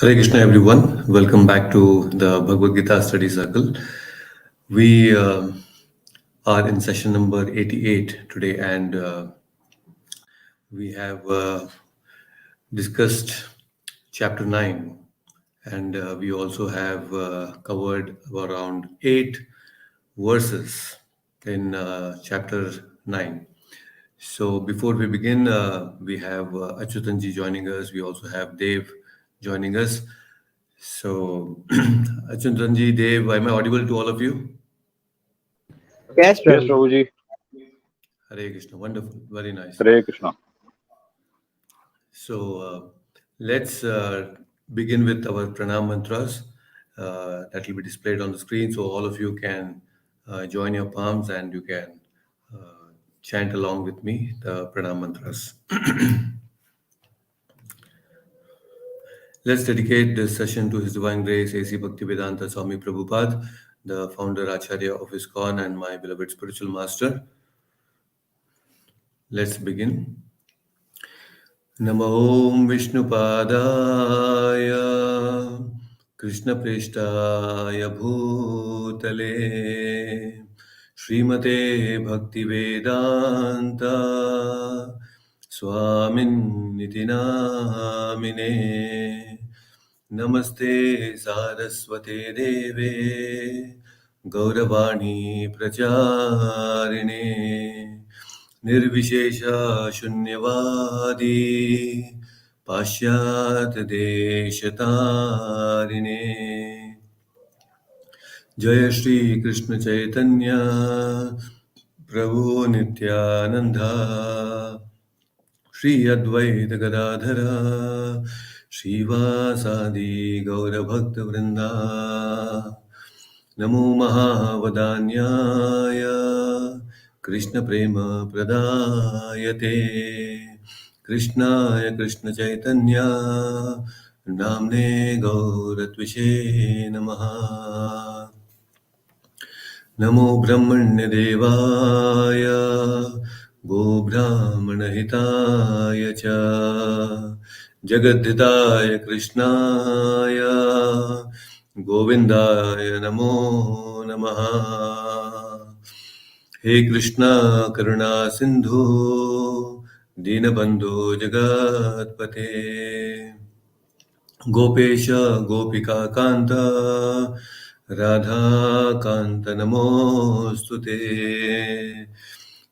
Hare Krishna, everyone. Welcome back to the Bhagavad Gita Study Circle. We are in session number 88 today, and we have discussed chapter 9, and we also have covered around 8 verses in chapter 9. So before we begin, we have Achyutanji joining us. We also have Dev joining us. So, Achyutanji, Dev, am I audible to all of you? Yes, Yes, Prabhuji. Prabhuji. Hare Krishna, wonderful, very nice. Hare Krishna. So, let's begin with our pranam mantras that will be displayed on the screen, so all of you can join your palms and you can chant along with me the pranam mantras. Let's dedicate this session to His Divine Grace, A.C. Bhaktivedanta Swami Prabhupada, the founder Acharya of ISKCON and my beloved spiritual master. Let's begin. Namo Om Vishnupadaya Krishna Prishtaya Bhutale Srimate Bhaktivedanta Swamin Niti Namine Namaste Saraswate Deve Gauravani Pracharine Nirvishesha Shunyavadi Pashyat Deshatarine Jaya Shri Krishna Chaitanya Prabhu Nityananda Shri Advaita Gadadhara Srivasadi Gaura Bhakta Vrinda Namo Mahavadanyaya Krishna Prema Pradayate Krishnaya Krishna Chaitanya Namne Gauratvishe Namaha Namo Brahmanya Devaya Go Brahmana Hitaya Cha Jagadhitaya Krishnaya Govindaya Namo Namaha He Krishna Karuna Sindhu Dinabandhu Jagatpate Gopesha Gopika Kanta Radha Kanta Namostute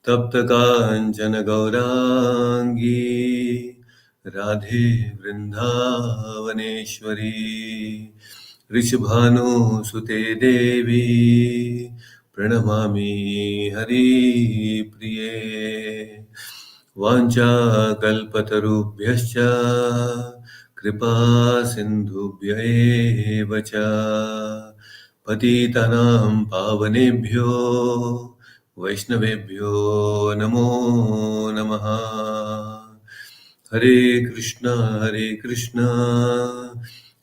Tapta Kanchana Gaurangi Radhe Vrindavaneshwari Rishabhanu Sute Devi Pranamami Hari Priye Vancha kalpatarubhyascha kripa sindhubhya eva cha patitanam pavanebhyo vaishnavebhyo namo namaha Hare Krishna Krishna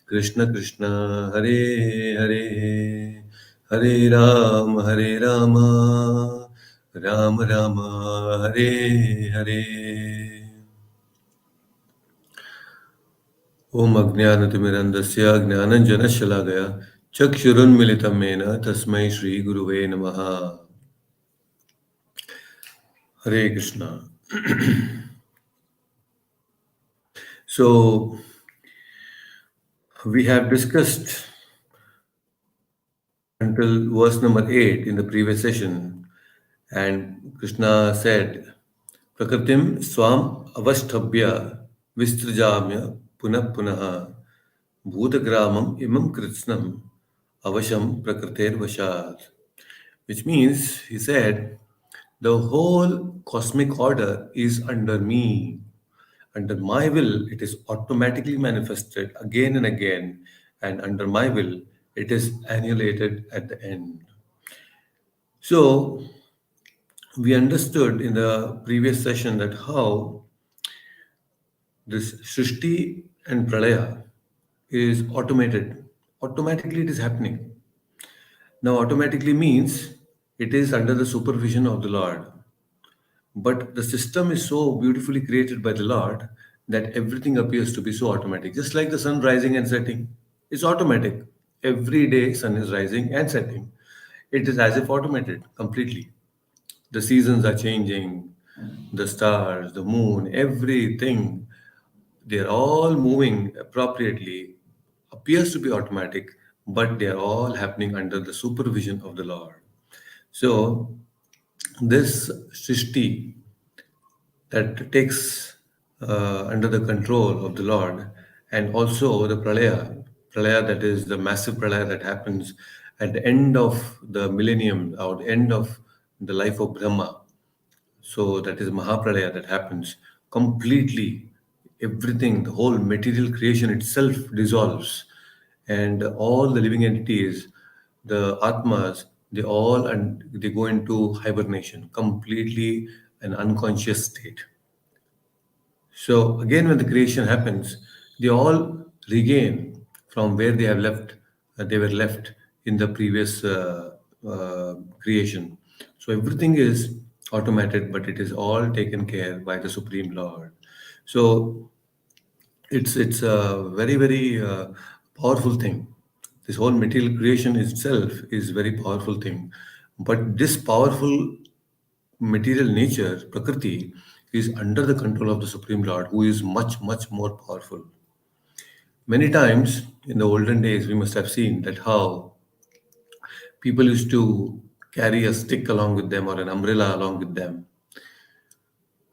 Krishna Hare Hare Hare Hare Rama Rama Rama Hare Hare Om Ajnanatimirandasya Jnananjanashalakaya Chakshurunmilitam Mena Tasmai Shri Guruve Namaha Hare Krishna. So, we have discussed until verse number 8 in the previous session, and Krishna said, Prakritim swam avashthabhya vistrijamya punah punaha bhutagramam imam kritsnam avasham prakriter vashat. Which means, he said, the whole cosmic order is under me. Under my will, it is automatically manifested again and again, and under my will, it is annihilated at the end. So, we understood in the previous session that how this Srishti and Pralaya is automated. Automatically, it is happening. Now, automatically means it is under the supervision of the Lord. But the system is so beautifully created by the Lord that everything appears to be so automatic, just like the sun rising and setting. It's automatic. Every day, sun is rising and setting. It is as if automated completely. The seasons are changing, the stars, the moon, everything, they're all moving appropriately, appears to be automatic, but they're all happening under the supervision of the Lord. So, this Srishti that takes under the control of the Lord, and also the pralaya that is the massive pralaya that happens at the end of the millennium or the end of the life of Brahma. So that is Mahapralaya that happens completely. Everything, the whole material creation itself dissolves, and all the living entities, the Atmas, they go into hibernation, completely an unconscious state. So again, when the creation happens, they all regain from where they have left. They were left in the previous creation. So everything is automated, but it is all taken care by the Supreme Lord. So it's a very powerful thing. This whole material creation itself is very powerful thing, but this powerful material nature, Prakriti, is under the control of the Supreme Lord, who is much more powerful. Many times in the olden days, we must have seen that how people used to carry a stick along with them or an umbrella along with them.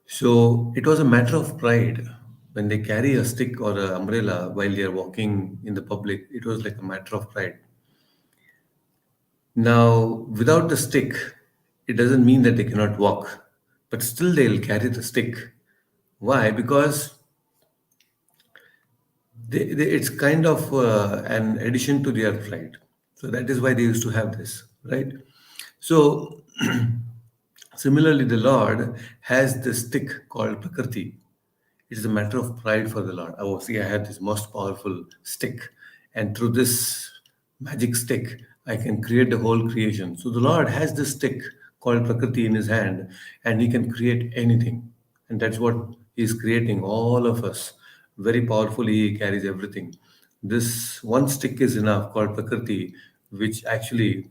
So it was a matter of pride when they carry a stick or an umbrella while they are walking in the public. It was like a matter of pride. Now, without the stick, it doesn't mean that they cannot walk, but still they'll carry the stick. Why? Because it's kind of an addition to their pride. So that is why they used to have this, right? So similarly, the Lord has this stick called Prakriti. It is a matter of pride for the Lord. Oh, see, I have this most powerful stick, and through this magic stick, I can create the whole creation. So the Lord has this stick called Prakriti in his hand, and he can create anything. And that's what he's creating, all of us. Very powerfully, he carries everything. This one stick is enough called Prakriti, which actually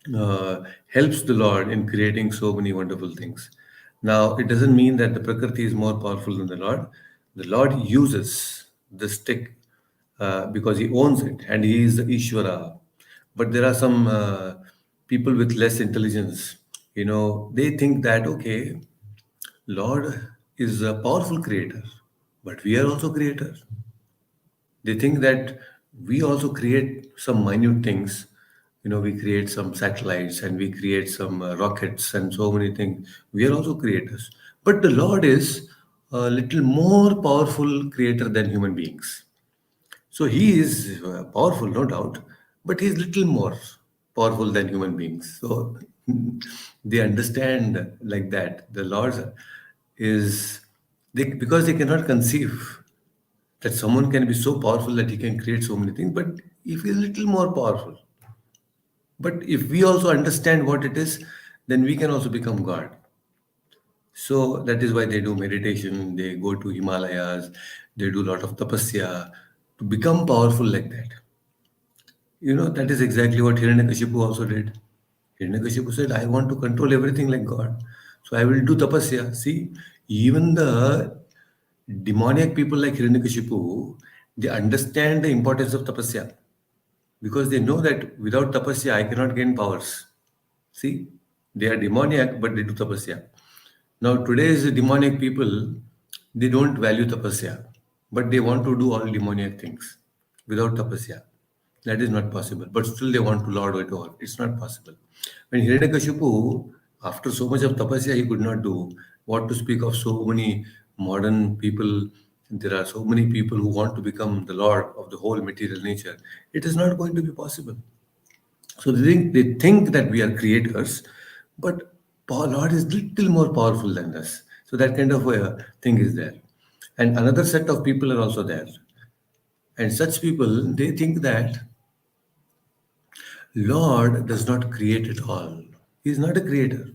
helps the Lord in creating so many wonderful things. Now, it doesn't mean that the Prakriti is more powerful than the Lord. The Lord uses the stick because He owns it and He is the Ishvara. But there are some people with less intelligence, they think that, okay, Lord is a powerful creator, but we are also creators. They think that we also create some minute things. We create some satellites and we create some rockets and so many things. We are also creators. But the Lord is a little more powerful creator than human beings. So he is powerful, no doubt, but he is little more powerful than human beings. So they understand like that. The Lord is because they cannot conceive that someone can be so powerful that he can create so many things, but if he's a little more powerful. But if we also understand what it is, then we can also become God. So that is why they do meditation, they go to Himalayas, they do a lot of tapasya to become powerful like that. That is exactly what Hiranyakashipu also did. Hiranyakashipu said, I want to control everything like God. So I will do tapasya. See, even the demoniac people like Hiranyakashipu, they understand the importance of tapasya because they know that without tapasya, I cannot gain powers. See, they are demoniac, but they do tapasya. Now, today's demoniac people, they don't value tapasya, but they want to do all demoniac things without tapasya. That is not possible. But still, they want to lord it over. It's not possible. When Hiranyakashipu, after so much of tapasya, he could not do. What to speak of so many modern people? There are so many people who want to become the lord of the whole material nature. It is not going to be possible. So they think that we are creators, but Lord is little more powerful than us. So that kind of thing is there. And another set of people are also there. And such people, they think that Lord does not create it all. He is not a creator.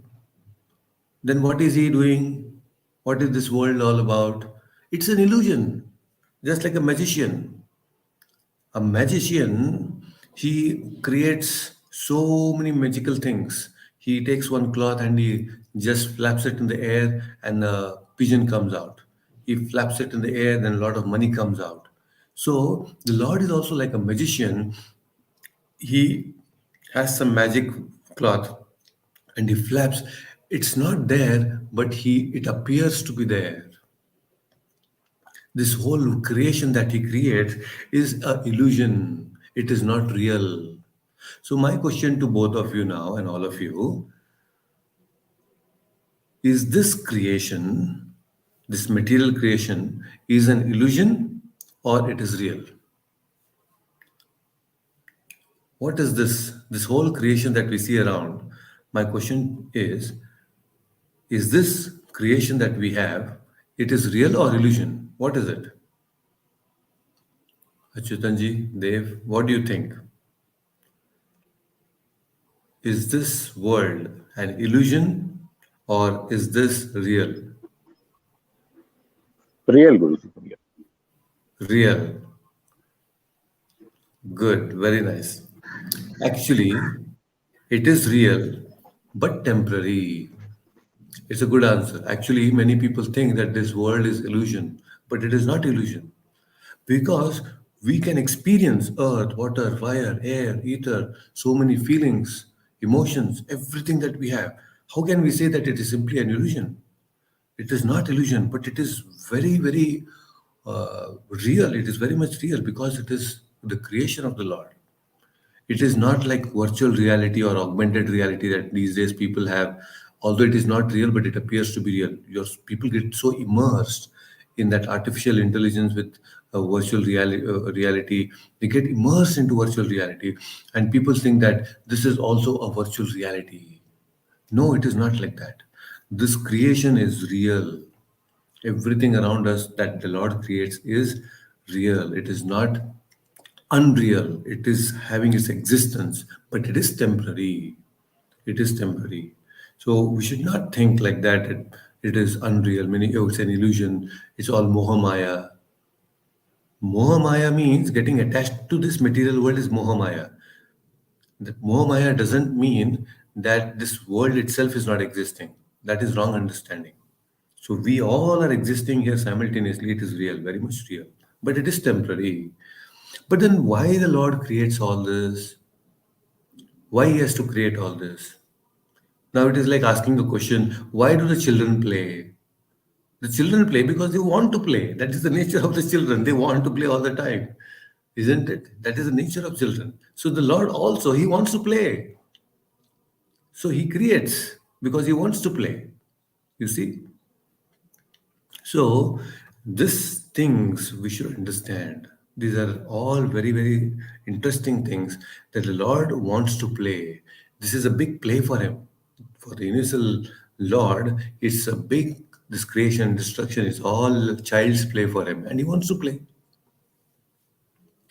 Then what is he doing? What is this world all about? It's an illusion, just like a magician. A magician, he creates so many magical things. He takes one cloth and he just flaps it in the air, and a pigeon comes out. He flaps it in the air, then a lot of money comes out. So the Lord is also like a magician. He has some magic cloth and he flaps. It's not there, but he it appears to be there. This whole creation that he creates is a illusion. It is not real. So my question to both of you now and all of you is, this creation, this material creation, is an illusion or it is real? What is this whole creation that we see around? My question is this creation that we have, it is real or illusion? What is it? Achyutanji, Dev, what do you think? Is this world an illusion or is this real? Real Guruji. Real. Real. Good. Very nice. Actually, it is real but temporary. It's a good answer. Actually, many people think that this world is illusion, but it is not illusion because we can experience earth, water, fire, air, ether, so many feelings, emotions, everything that we have. How can we say that it is simply an illusion? It is not illusion, but it is very, very real. It is very much real because it is the creation of the Lord. It is not like virtual reality or augmented reality that these days people have. Although it is not real, but it appears to be real. Your people get so immersed in that artificial intelligence with virtual reality. They get immersed into virtual reality, and people think that this is also a virtual reality. No, it is not like that. This creation is real. Everything around us that the Lord creates is real. It is not unreal. It is having its existence, but it is temporary. It is temporary. So we should not think like that. It is unreal, meaning oh, it's an illusion. It's all mohamaya. Mohamaya means getting attached to this material world is mohamaya. That mohamaya doesn't mean that this world itself is not existing. That is wrong understanding. So we all are existing here simultaneously. It is real, very much real, but it is temporary. But then why the Lord creates all this? Why he has to create all this? Now it is like asking the question, why do the children play? The children play because they want to play. That is the nature of the children. They want to play all the time. Isn't it? That is the nature of children. So the Lord also, he wants to play. So he creates because he wants to play. You see? So, these things we should understand. These are all very, very interesting things that the Lord wants to play. This is a big play for Him. For the universal Lord, it's a big, this creation, destruction is all child's play for Him, and He wants to play.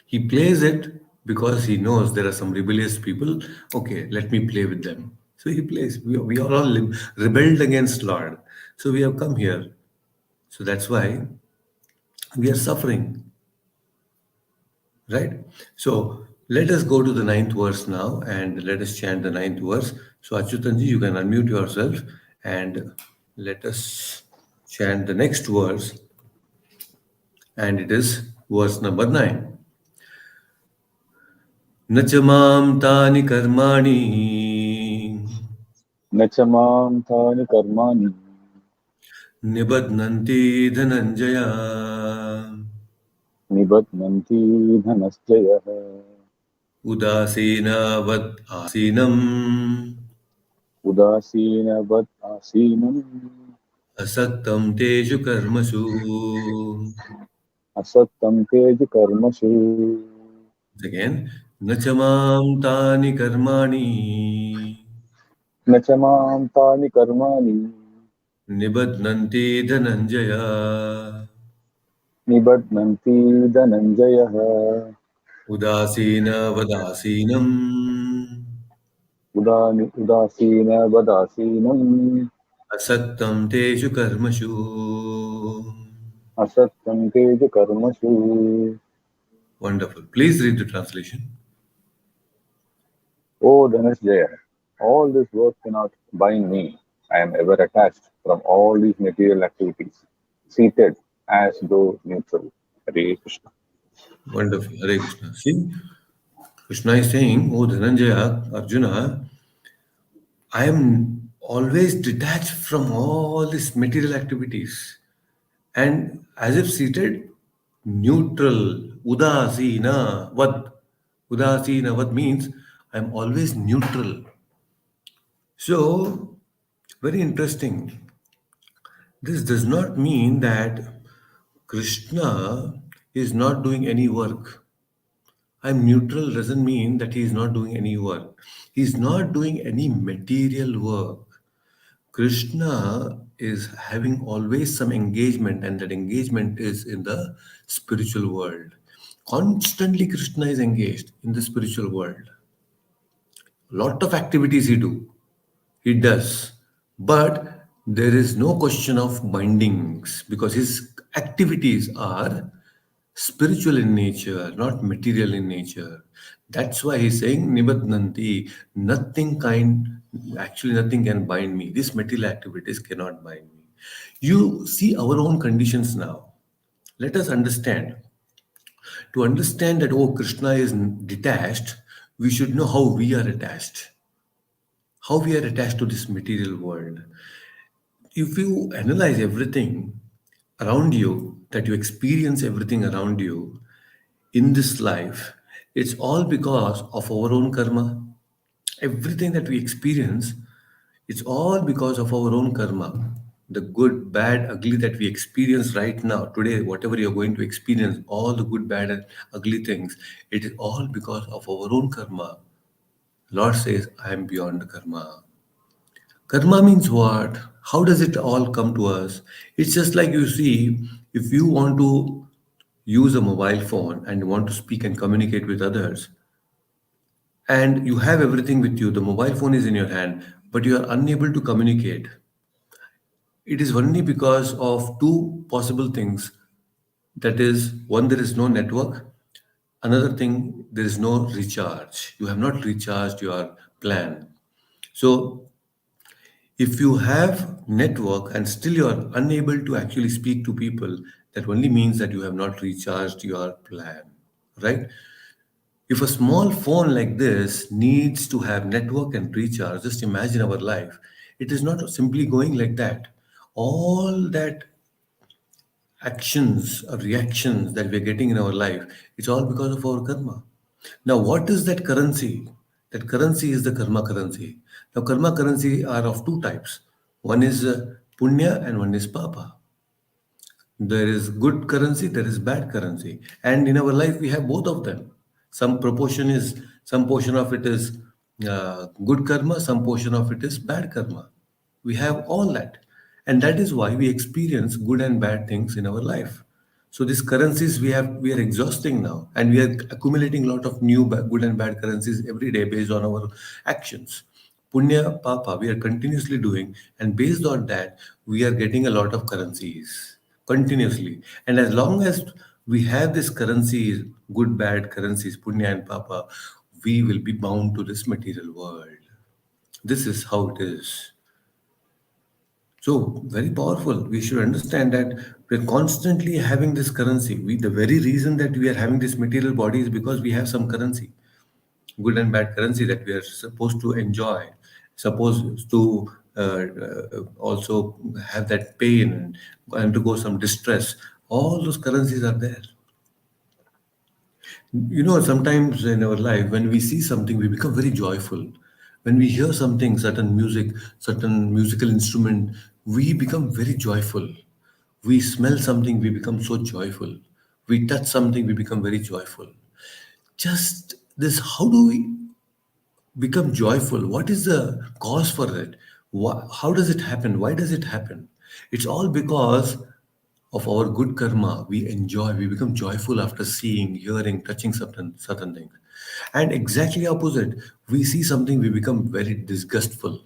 He plays it because He knows there are some rebellious people. Okay, let me play with them. So He plays. We are all rebelled against Lord. So we have come here. So that's why we are suffering, right? So let us go to the ninth verse now and let us chant the ninth verse. So Achyutanji, you can unmute yourself and let us chant the next verse, and it is verse number 9. Nachamam tani karmani न च मां तानि कर्माणि nibadnanti dhananjaya निबध्नन्ति धनञ्जयः udasina vad asinam उदासीनवत् आसीनम् asaktam teju karmasu. असक्तं तेज कर्मसु Again, nachamam tani karmani न च मां तानि कर्माणि nibadnanti dhananjaya निबध्नन्ति धनञ्जयः udasina vadasinam उदासीनवदासीनम् asaktam teju karmashu. असत्यं तेज कर्मसु. Wonderful. Please read the translation. O Dhanasjaya, all this work cannot bind me. I am ever attached from all these material activities, seated as though neutral. Hare Krishna. Wonderful. Hare Krishna. See, Krishna is saying, Oh Dhananjaya, Arjuna, I am always detached from all these material activities and as if seated neutral. Udasina. Vad? Udasina. Vad means I am always neutral. So, very interesting. This does not mean that Krishna is not doing any work. I'm neutral doesn't mean that he is not doing any work. He is not doing any material work. Krishna is having always some engagement, and that engagement is in the spiritual world. Constantly, Krishna is engaged in the spiritual world. Lot of activities he does, but there is no question of bindings because his activities are spiritual in nature, not material in nature. That's why he's saying Nibadnanti, nothing can bind me. These material activities cannot bind me. You see our own conditions now. Let us understand. To understand that, oh, Krishna is detached, we should know how we are attached. How we are attached to this material world. If you analyze everything around you, that you experience everything around you, in this life, it's all because of our own karma. Everything that we experience, it's all because of our own karma. The good, bad, ugly that we experience right now, today, whatever you're going to experience, all the good, bad, and ugly things, it is all because of our own karma. Lord says, I am beyond karma. Karma means what? How does it all come to us? It's just like you see, if you want to use a mobile phone and want to speak and communicate with others, and you have everything with you, the mobile phone is in your hand, but you are unable to communicate. It is only because of two possible things. That is, one, there is no network. Another thing, there is no recharge. You have not recharged your plan. So if you have network and still you are unable to actually speak to people, that only means that you have not recharged your plan, right? If a small phone like this needs to have network and recharge, just imagine our life. It is not simply going like that. All that actions or reactions that we're getting in our life, it's all because of our karma. Now, what is that currency? That currency is the karma currency. Now, karma currency are of two types. One is punya and one is papa. There is good currency, there is bad currency. And in our life, we have both of them. Some portion of it is good karma, some portion of it is bad karma. We have all that. And that is why we experience good and bad things in our life. So these currencies we are exhausting now, and we are accumulating a lot of new good and bad currencies every day based on our actions. Punya Papa, we are continuously doing, and based on that, we are getting a lot of currencies continuously. And as long as we have these currencies, good, bad currencies, Punya and Papa, we will be bound to this material world. This is how it is. So very powerful. We should understand that we're constantly having this currency. The very reason that we are having this material body is because we have some currency, good and bad currency that we are supposed to enjoy, supposed to also have that pain and undergo some distress. All those currencies are there. You know, sometimes in our life, when we see something, we become very joyful. When we hear something, certain music, certain musical instrument, we become very joyful. We smell something, we become so joyful. We touch something, we become very joyful. Just this, how do we become joyful? What is the cause for it? How does it happen? Why does it happen? It's all because of our good karma. We enjoy, we become joyful after seeing, hearing, touching certain things. And exactly opposite, we see something, we become very disgustful.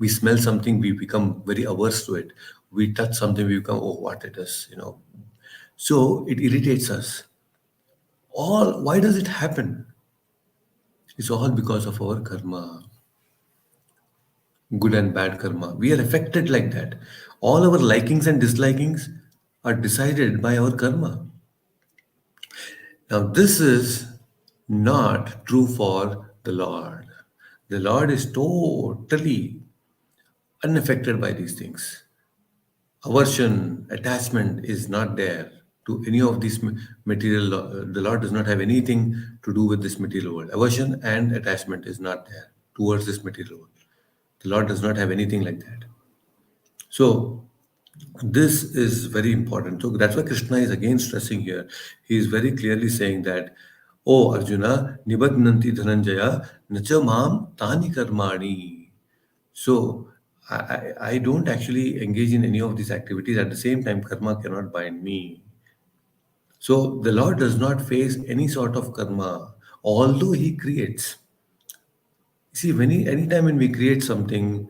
We smell something, we become very averse to it. We touch something, we become, oh, what it is, So it irritates us. All Why does it happen? It's all because of our karma, good and bad karma. We are affected like that. All our likings and dislikings are decided by our karma. Now, this is not true for the Lord. The Lord is totally unaffected by these things. Aversion, attachment is not there to any of these material. The Lord does not have anything to do with this material world. Aversion and attachment is not there towards this material world. The Lord does not have anything like that. So this is very important. So that's why Krishna is again stressing here. He is very clearly saying that, oh Arjuna, nibadnanti dhananjaya nacha mam tani karmani. So I don't actually engage in any of these activities. At the same time, karma cannot bind me. So the Lord does not face any sort of karma, although He creates. See, anytime when we create something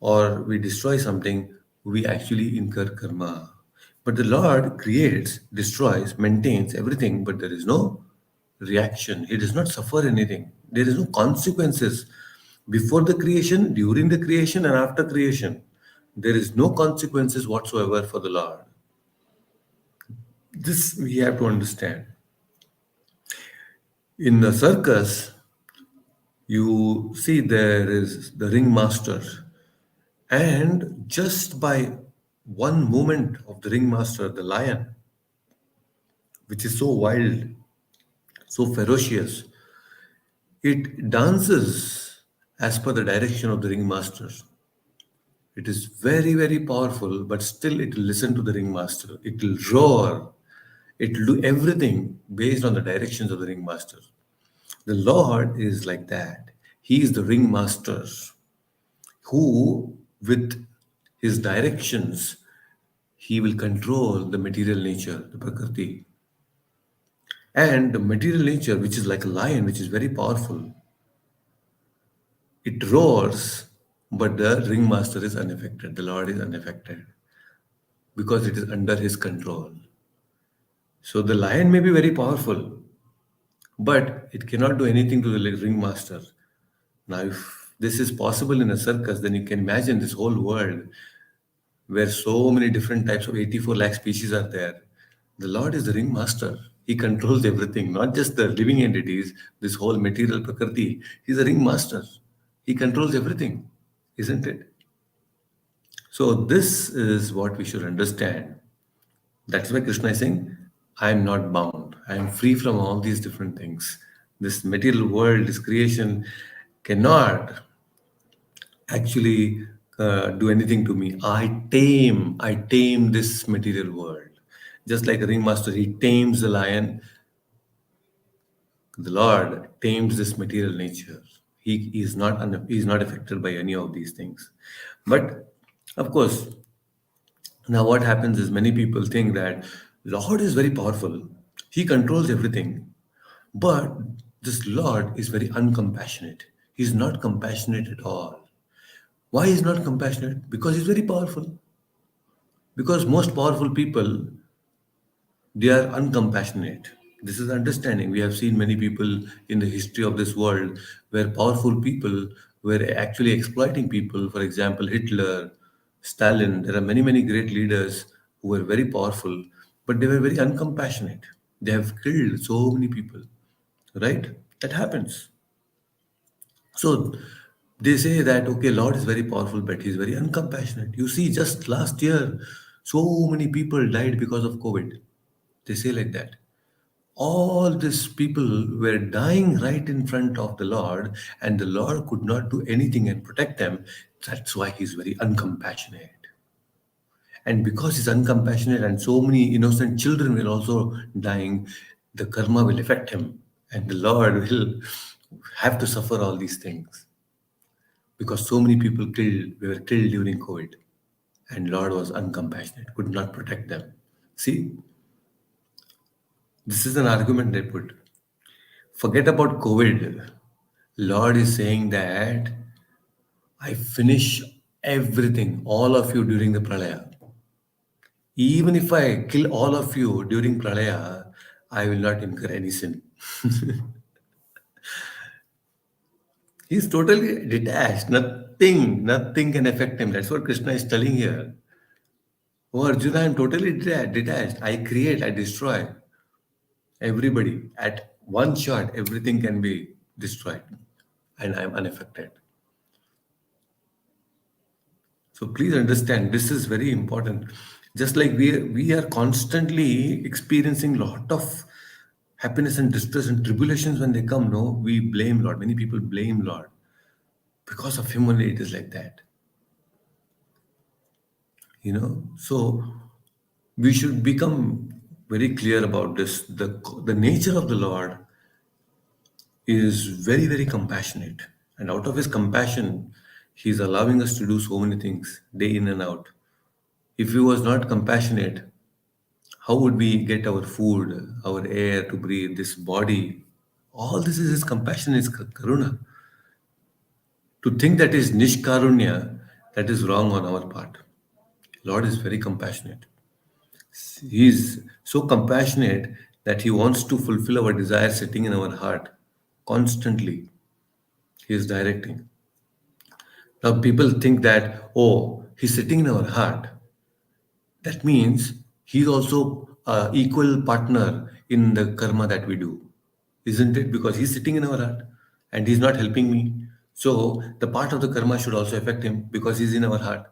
or we destroy something, we actually incur karma. But the Lord creates, destroys, maintains everything, but there is no reaction. He does not suffer anything. There is no consequences before the creation, during the creation, and after creation. There is no consequences whatsoever for the Lord. This we have to understand. In the circus, you see there is the ringmaster. And just by one movement of the ringmaster, the lion, which is so wild, so ferocious, it dances as per the direction of the ringmaster. It is very, very powerful, but still it will listen to the ringmaster. It will roar. It will do everything based on the directions of the ringmaster. The Lord is like that. He is the ringmaster who, with his directions, he will control the material nature, the Prakriti. And the material nature, which is like a lion, which is very powerful, it roars, but the ringmaster is unaffected. The Lord is unaffected because it is under his control. So the lion may be very powerful, but it cannot do anything to the ringmaster. Now, if this is possible in a circus, then you can imagine this whole world where so many different types of 84 lakh species are there. The Lord is the ringmaster. He controls everything, not just the living entities, this whole material prakriti. He's a ringmaster. He controls everything, isn't it? So, this is what we should understand. That's why Krishna is saying, I am not bound. I am free from all these different things. This material world, this creation cannot actually do anything to me. I tame this material world. Just like a ringmaster, he tames the lion. The Lord tames this material nature. He is not affected by any of these things. But of course, now what happens is many people think that Lord is very powerful. He controls everything. But this Lord is very uncompassionate. He's not compassionate at all. Why is not compassionate? Because he's very powerful. Because most powerful people, they are uncompassionate. This is understanding. We have seen many people in the history of this world where powerful people were actually exploiting people. For example, Hitler, Stalin. There are many, many great leaders who were very powerful, but they were very uncompassionate. They have killed so many people, right? That happens. So they say that okay, Lord is very powerful, but he's very uncompassionate. You see, just last year, so many people died because of COVID. They say like that. All these people were dying right in front of the Lord, and the Lord could not do anything and protect them. That's why he's very uncompassionate. And because he's uncompassionate and so many innocent children were also dying, the karma will affect him. And the Lord will have to suffer all these things. Because so many people were killed during COVID, and Lord was uncompassionate, could not protect them. See, this is an argument they put. Forget about COVID. Lord is saying that I finish everything, all of you during the pralaya. Even if I kill all of you during Pralaya, I will not incur any sin. He's totally detached. Nothing can affect him. That's what Krishna is telling here. Oh, Arjuna, I'm totally detached. I create, I destroy everybody. At one shot, everything can be destroyed, and I'm unaffected. So please understand, this is very important. Just like we are constantly experiencing lot of happiness and distress and tribulations when they come. No, we blame Lord. Many people blame Lord because of him only. It is like that, you know. So we should become very clear about this. The nature of the Lord is very compassionate, and out of his compassion, he is allowing us to do so many things day in and out. If he was not compassionate, how would we get our food, our air to breathe, this body? All this is his compassion, is karuna. To think that is nishkarunya, that is wrong on our part. Lord is very compassionate. He is so compassionate that he wants to fulfill our desires sitting in our heart constantly. He is directing. Now people think that, oh, he's sitting in our heart. That means he's also a equal partner in the karma that we do, isn't it? Because he's sitting in our heart and he's not helping me. So the part of the karma should also affect him because he's in our heart,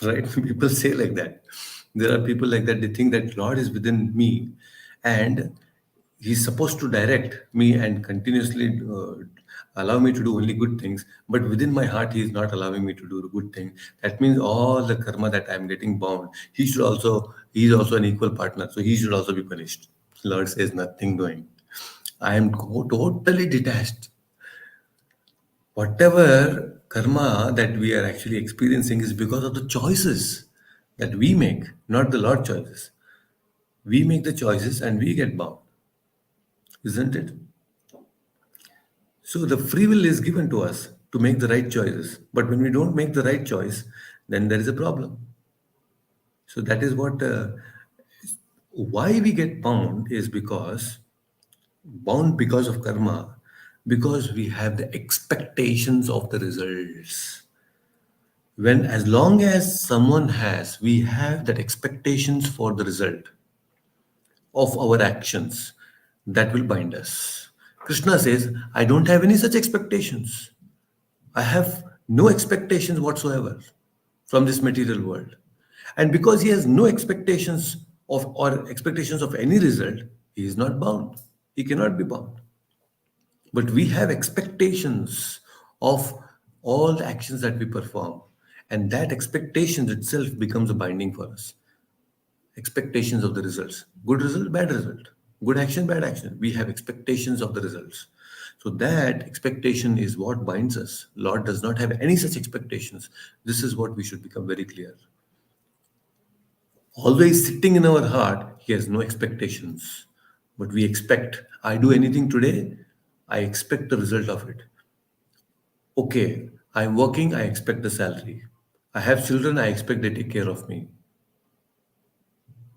right? People say like that. There are people like that. They think that Lord is within me, and he's supposed to direct me and continuously allow me to do only good things, but within my heart he is not allowing me to do the good thing. That means all the karma that I'm getting bound, he is also an equal partner, so he should also be punished. Lord says nothing doing. I am totally detached. Whatever karma that we are actually experiencing is because of the choices that we make, not the Lord choices. We make the choices and we get bound, isn't it? So the free will is given to us to make the right choices. But when we don't make the right choice, then there is a problem. So that is what why we get bound because of karma, because we have the expectations of the results. When as long as someone has, we have that expectations for the result of our actions that will bind us. Krishna says, I don't have any such expectations. I have no expectations whatsoever from this material world. And because he has no expectations of or expectations of any result, he is not bound. He cannot be bound. But we have expectations of all the actions that we perform. And that expectation itself becomes a binding for us. Expectations of the results. Good result, bad result. Good action, bad action. We have expectations of the results. So that expectation is what binds us. Lord does not have any such expectations. This is what we should become very clear. Always sitting in our heart, he has no expectations. But we expect. I do anything today, I expect the result of it. Okay, I'm working, I expect the salary. I have children, I expect they take care of me.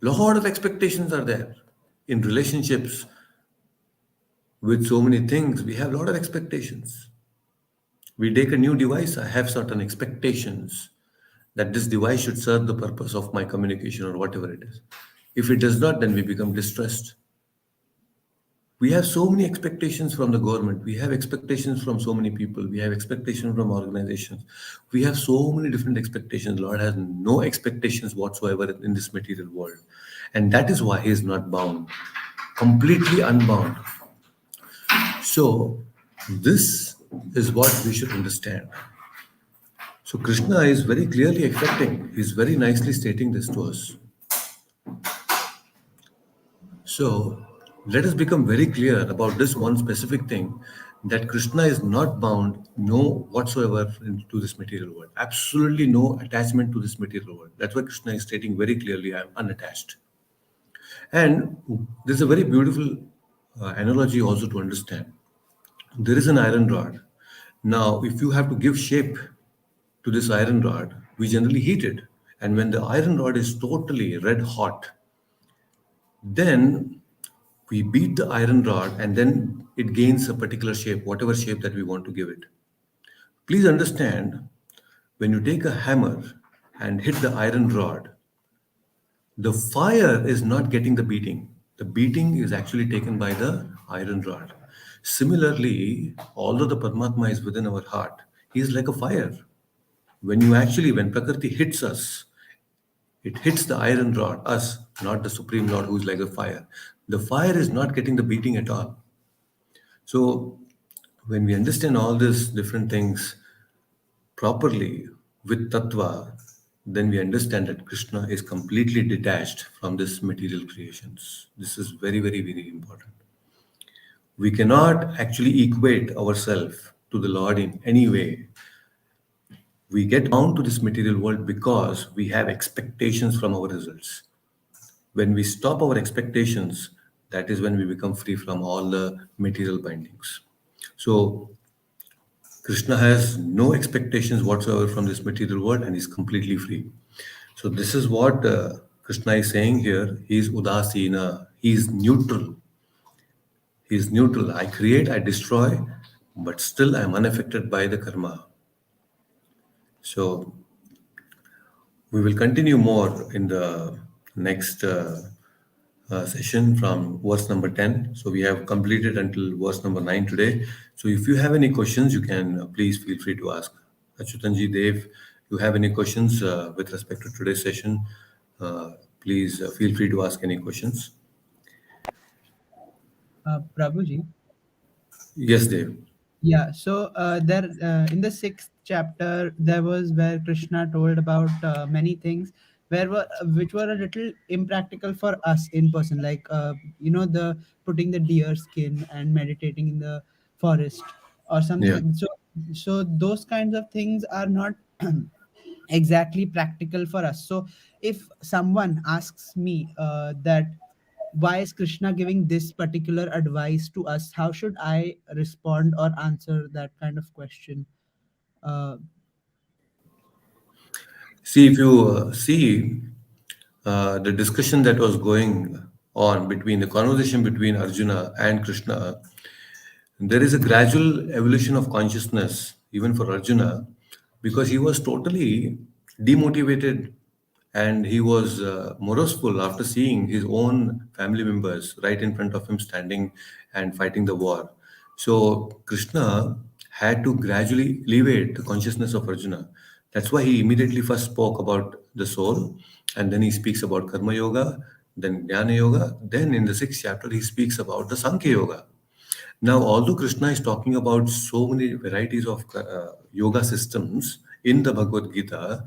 Lot of expectations are there. In relationships with so many things, we have a lot of expectations. We take a new device, I have certain expectations that this device should serve the purpose of my communication or whatever it is. If it does not, then we become distressed. We have so many expectations from the government. We have expectations from so many people. We have expectations from organizations. We have so many different expectations. Lord has no expectations whatsoever in this material world. And that is why he is not bound, completely unbound. So, this is what we should understand. So, Krishna is very clearly affecting, he's very nicely stating this to us. So, let us become very clear about this one specific thing, that Krishna is not bound, no whatsoever to this material world. Absolutely no attachment to this material world. That's why Krishna is stating very clearly, I am unattached. And there's a very beautiful analogy also to understand. There is an iron rod. Now, if you have to give shape to this iron rod, we generally heat it. And when the iron rod is totally red hot, then we beat the iron rod and then it gains a particular shape, whatever shape that we want to give it. Please understand, when you take a hammer and hit the iron rod, the fire is not getting the beating. The beating is actually taken by the iron rod. Similarly, although the Paramatma is within our heart, he is like a fire. When Prakriti hits us, it hits the iron rod, us, not the Supreme Lord who is like a fire. The fire is not getting the beating at all. So, when we understand all these different things properly with Tattva, then we understand that Krishna is completely detached from this material creations. This is very, very, very important. We cannot actually equate ourselves to the Lord in any way. We get bound to this material world because we have expectations from our results. When we stop our expectations, that is when we become free from all the material bindings. So Krishna has no expectations whatsoever from this material world and is completely free. So this is what Krishna is saying here. He is udasina. He is neutral. He is neutral. I create, I destroy, but still I am unaffected by the karma. So we will continue more in the next session from verse number 10. So we have completed until verse number 9 today. So if you have any questions, you can please feel free to ask. Achutanji, Dev, you have any questions with respect to today's session, please feel free to ask any questions. Prabhuji. Yes, Dev. Yeah, so there in the sixth chapter, there was where Krishna told about many things which were a little impractical for us in person, like the putting the deer skin and meditating in the forest or Yeah. something. So those kinds of things are not exactly practical for us. So if someone asks me that why is Krishna giving this particular advice to us, how should I respond or answer that kind of question? uh, See, if you see the discussion that was going on between the conversation between Arjuna and Krishna, there is a gradual evolution of consciousness, even for Arjuna, because he was totally demotivated and he was moroseful after seeing his own family members right in front of him standing and fighting the war. So Krishna had to gradually elevate the consciousness of Arjuna. That's why he immediately first spoke about the soul, and then he speaks about Karma Yoga, then Jnana Yoga, then in the sixth chapter he speaks about the Sankhya Yoga. Now, although Krishna is talking about so many varieties of yoga systems in the Bhagavad Gita,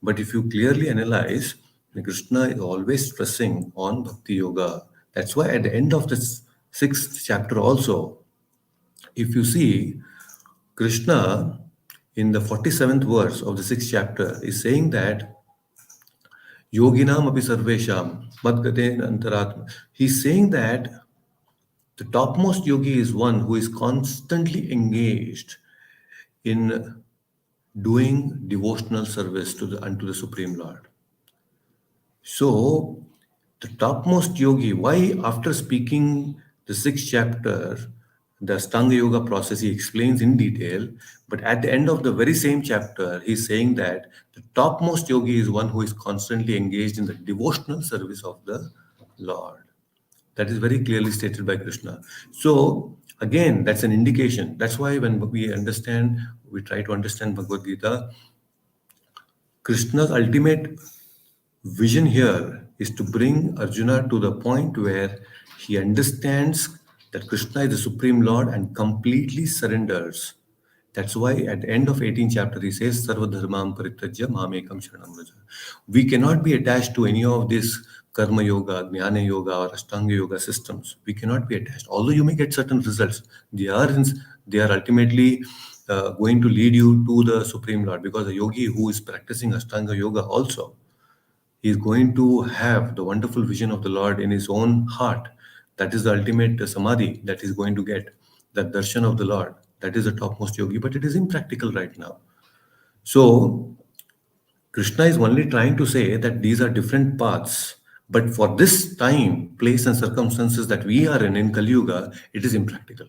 but if you clearly analyze, Krishna is always stressing on Bhakti Yoga. That's why at the end of this sixth chapter also, if you see, Krishna in the 47th verse of the sixth chapter is saying that Yoginam api sarvesham madgate antaratma. He's saying that the topmost yogi is one who is constantly engaged in doing devotional service to the unto the Supreme Lord. So, the topmost yogi, why after speaking the sixth chapter, the Stanga Yoga process, he explains in detail, but at the end of the very same chapter, he's saying that the topmost yogi is one who is constantly engaged in the devotional service of the Lord. That is very clearly stated by Krishna. So, again, that's an indication. That's why when we try to understand Bhagavad Gita, Krishna's ultimate vision here is to bring Arjuna to the point where he understands that Krishna is the Supreme Lord and completely surrenders. That's why at the end of 18th chapter he says, Sarva dharmam parityajya mamekam sharanam vraja. We cannot be attached to any of these karma yoga, jnana yoga or ashtanga yoga systems. We cannot be attached. Although you may get certain results, they are ultimately going to lead you to the Supreme Lord, because the yogi who is practicing ashtanga yoga also, he is going to have the wonderful vision of the Lord in his own heart. That is the ultimate samadhi that he's going to get, that darshan of the Lord. That is the topmost yogi, but it is impractical right now. So Krishna is only trying to say that these are different paths, but for this time, place, and circumstances that we are in Kali Yuga, it is impractical.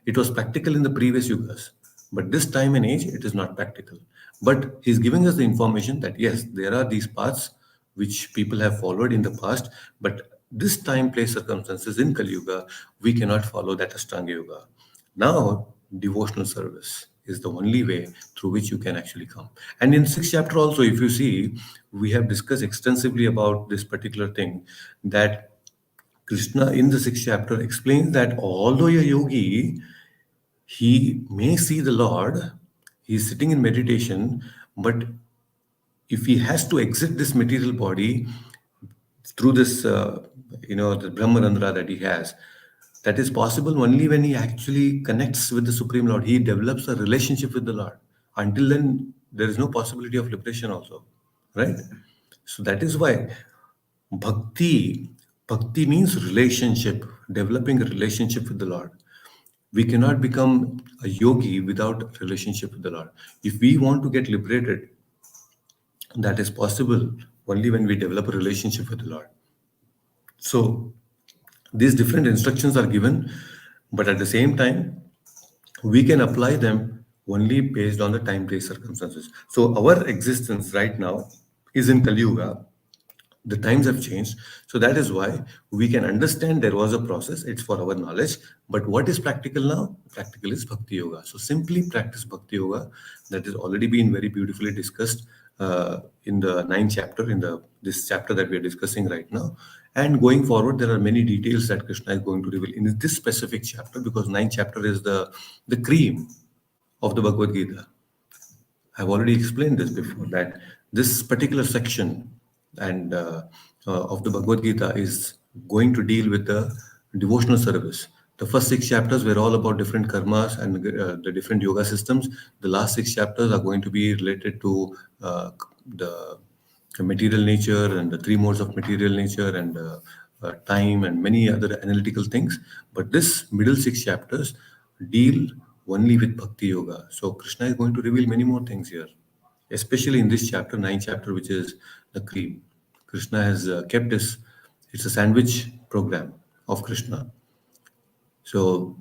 It was practical in the previous yugas, but this time and age, it is not practical. But he's giving us the information that yes, there are these paths which people have followed in the past, but this time, place, circumstances in Kali Yuga, we cannot follow that Ashtanga Yoga. Now, devotional service is the only way through which you can actually come. And in sixth chapter also, if you see, we have discussed extensively about this particular thing, that Krishna in the sixth chapter explains that although a yogi, he may see the Lord, he's sitting in meditation, but if he has to exit this material body through this, the Brahmarandra that he has, that is possible only when he actually connects with the Supreme Lord. He develops a relationship with the Lord. Until then, there is no possibility of liberation also, right? So that is why bhakti, bhakti means relationship, developing a relationship with the Lord. We cannot become a yogi without relationship with the Lord. If we want to get liberated, that is possible only when we develop a relationship with the Lord. So these different instructions are given, but at the same time, we can apply them only based on the time place circumstances. So our existence right now is in Kali Yuga. The times have changed, so that is why we can understand there was a process. It's for our knowledge, but what is practical now? Practical is bhakti yoga. So simply practice bhakti yoga. That has already been very beautifully discussed in the ninth chapter, in the this chapter that we are discussing right now. And going forward, there are many details that Krishna is going to reveal in this specific chapter, because ninth chapter is the cream of the Bhagavad Gita. I've already explained this before, that this particular section and of the Bhagavad Gita is going to deal with the devotional service. The first six chapters were all about different karmas and the different yoga systems. The last six chapters are going to be related to the material nature and the three modes of material nature and time and many other analytical things. But this middle six chapters deal only with bhakti yoga. So Krishna is going to reveal many more things here, especially in this chapter, ninth chapter, which is the cream. Krishna has kept this. It's a sandwich program of Krishna. So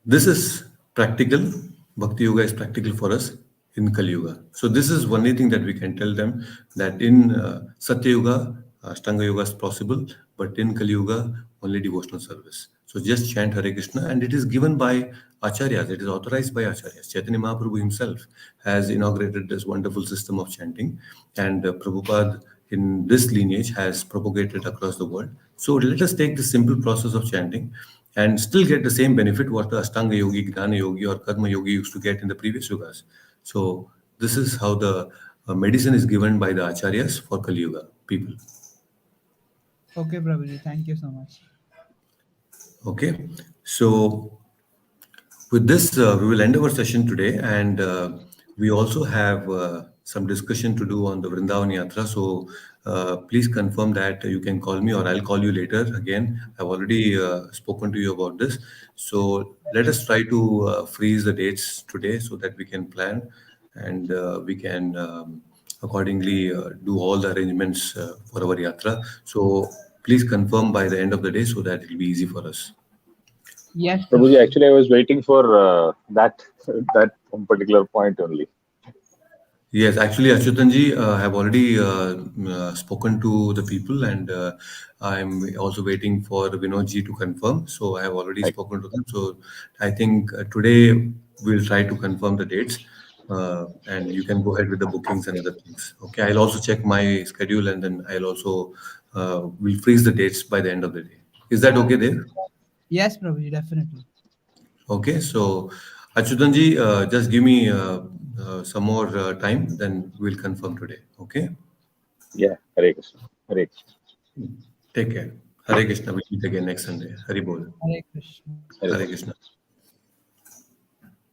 this is practical. Bhakti Yoga is practical for us in Kali Yuga. So this is only thing that we can tell them, that in Satya Yuga, Ashtanga Yoga is possible, but in Kali Yuga, only devotional service. So just chant Hare Krishna, and it is given by Acharyas. It is authorized by Acharyas. Chaitanya Mahaprabhu himself has inaugurated this wonderful system of chanting, and Prabhupada in this lineage has propagated across the world. So let us take the simple process of chanting and still get the same benefit what the Ashtanga Yogi, Gnana Yogi, or Karma Yogi used to get in the previous yugas. So this is how the medicine is given by the Acharyas for Kali Yuga people. Okay, Prabhuji, thank you so much. Okay, so with this, we will end our session today, and we also have some discussion to do on the Vrindavan Yatra. So please confirm that you can call me, or I'll call you later. Again, I've already spoken to you about this. So let us try to freeze the dates today so that we can plan, and we can accordingly do all the arrangements for our yatra. So please confirm by the end of the day so that it will be easy for us. Yes, Prabhuji, Prabhuji. actually, I was waiting for that particular point only. Yes, actually, Achyutanji, have already spoken to the people, and I'm also waiting for Vinodji to confirm. So I have already Right. spoken to them. So I think today we'll try to confirm the dates, and you can go ahead with the bookings and other things. Okay, I'll also check my schedule, and then I'll also will freeze the dates by the end of the day. Is that okay, Dev? Yes, Prabhuji, definitely. Okay, so Achyutanji, just give me some more time, then we'll confirm today. Okay, Yeah, Hare Krishna. Hare Krishna. take care. Hare Krishna. We'll meet again next Sunday. Hari Bol. Hare Krishna. Hare Hare Krishna.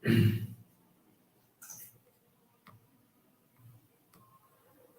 Krishna.